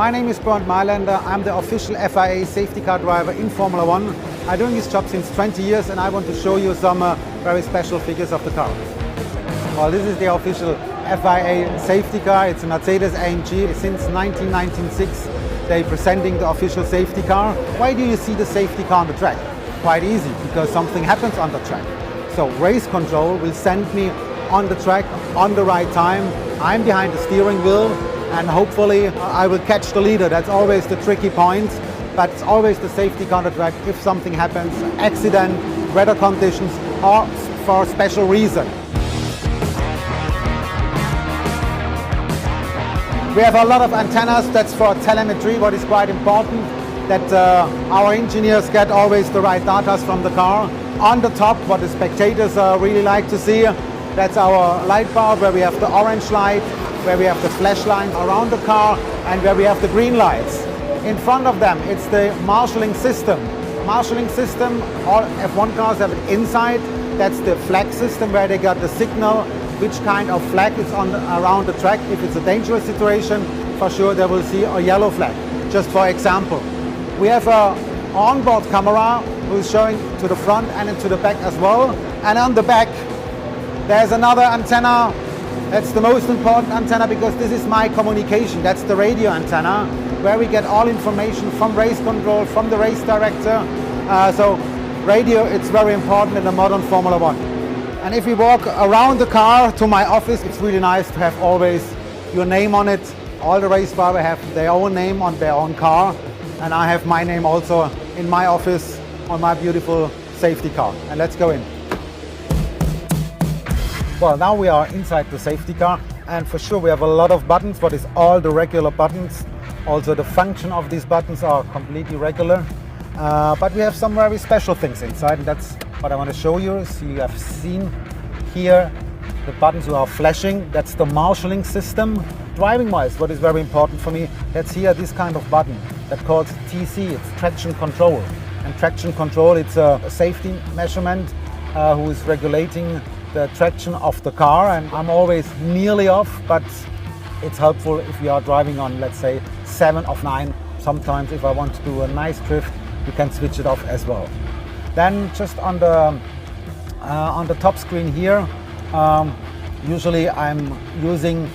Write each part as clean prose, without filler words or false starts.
My name is Bernd Mailänder. I'm the official FIA safety car driver in Formula 1. I'm doing this job since 20 years and I want to show you some very special figures of the car. Well, this is the official FIA safety car. It's a Mercedes-AMG. Since 1996, they're presenting the official safety car. Why do you see the safety car on the track? Quite easy, because something happens on the track. So race control will send me on the track on the right time. I'm behind the steering wheel and hopefully I will catch the leader. That's always the tricky point, but it's always the safety car on the track if something happens, accident, weather conditions, or for a special reason. We have a lot of antennas. That's for telemetry, what is quite important, that our engineers get always the right data from the car. On the top, what the spectators really like to see, that's our light bar, where we have the orange light, where we have the flashlight around the car, and where we have the green lights. In front of them, it's the marshalling system. Marshalling system, all F1 cars have it inside. That's the flag system, where they got the signal, which kind of flag is on around the track. If it's a dangerous situation, for sure they will see a yellow flag. Just for example, we have a onboard camera who is showing to the front and into the back as well. And on the back, there's another antenna. That's the most important antenna because this is my communication. That's the radio antenna, where we get all information from race control, from the race director. So radio, it's very important in the modern Formula 1. And if we walk around the car to my office, it's really nice to have always your name on it. All the race drivers have their own name on their own car. And I have my name also in my office on my beautiful safety car. And let's go in. Well, now we are inside the safety car. And for sure we have a lot of buttons, but it's all the regular buttons. Also the function of these buttons are completely regular. But we have some very special things inside. And that's what I want to show you. So you have seen here the buttons who are flashing. That's the marshalling system. Driving wise, what is very important for me, that's here this kind of button that calls TC. It's traction control. And traction control, it's a safety measurement who is regulating the traction of the car. And I'm always nearly off, but it's helpful if you are driving on, let's say, 7 of 9. Sometimes if I want to do a nice drift, you can switch it off as well. Then just on the top screen here, usually I'm using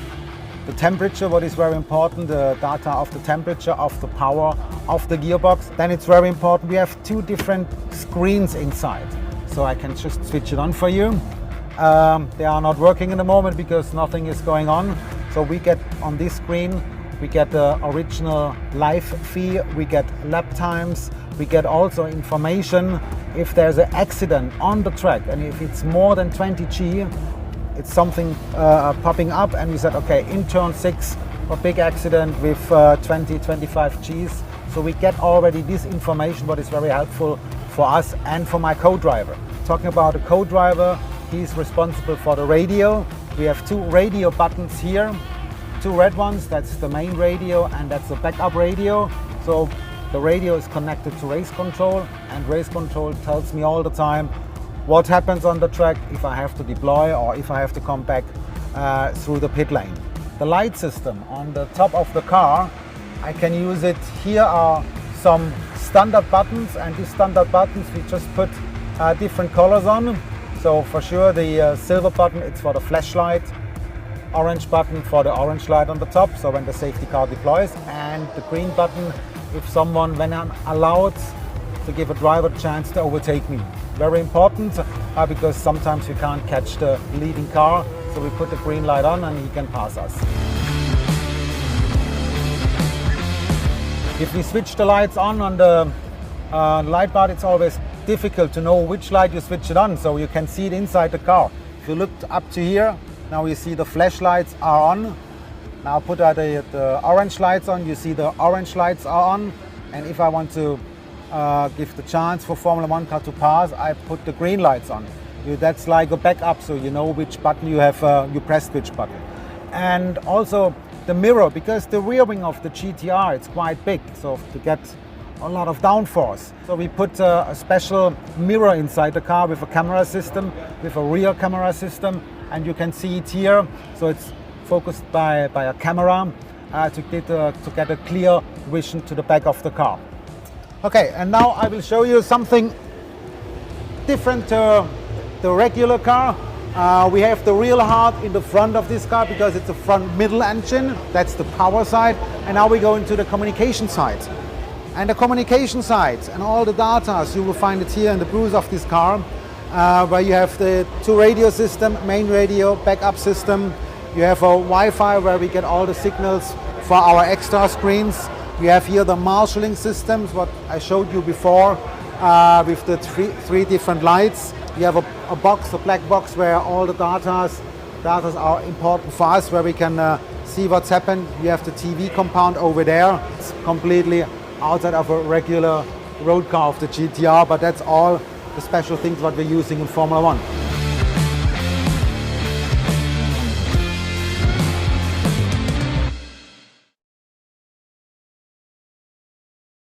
the temperature, what is very important, the data of the temperature, of the power of the gearbox. Then it's very important, we have 2 different screens inside. So I can just switch it on for you. They are not working in the moment because nothing is going on. So we get on this screen, we get the original live feed, we get lap times, we get also information if there's an accident on the track, and if it's more than 20 G, it's something popping up, and we said, okay, in turn 6, a big accident with 20-25 Gs. So we get already this information, what is very helpful for us and for my co-driver. Talking about a co-driver, he's responsible for the radio. We have 2 radio buttons here, 2 red ones, that's the main radio and that's the backup radio. So the radio is connected to race control, and race control tells me all the time what happens on the track, if I have to deploy or if I have to come back through the pit lane. The light system on the top of the car, I can use it. Here are some standard buttons, and these standard buttons we just put different colors on. So for sure the silver button, it's for the flashlight, orange button for the orange light on the top, so when the safety car deploys, and the green button if when I'm allowed to give a driver a chance to overtake me. Very important because sometimes we can't catch the leading car, so we put the green light on and he can pass us. If we switch the lights on the light bar, it's always difficult to know which light you switch it on, so you can see it inside the car. If you look up to here, now you see the flashlights are on. Now put the orange lights on, you see the orange lights are on. And if I want to give the chance for Formula 1 car to pass, I put the green lights on. That's like a backup, so you know which button you have, you pressed which button. And also the mirror, because the rear wing of the GTR, it's quite big, so to get a lot of downforce. So we put a special mirror inside the car with a camera system, with a rear camera system, and you can see it here. So it's focused by a camera. to get a clear vision to the back of the car. Okay, and now I will show you something different to the regular car. We have the real heart in the front of this car because it's a front middle engine. That's the power side. And now we go into the communication side. And the communication side and all the data, you will find it here in the booth of this car, where you have the 2 radio system, main radio, backup system. You have a Wi-Fi where we get all the signals for our extra screens. We have here the marshalling systems, what I showed you before, with the three different lights. We have a box, a black box, where all the data are important for us, where we can see what's happened. We have the TV compound over there. It's completely outside of a regular road car of the GTR, but that's all the special things what we're using in Formula 1.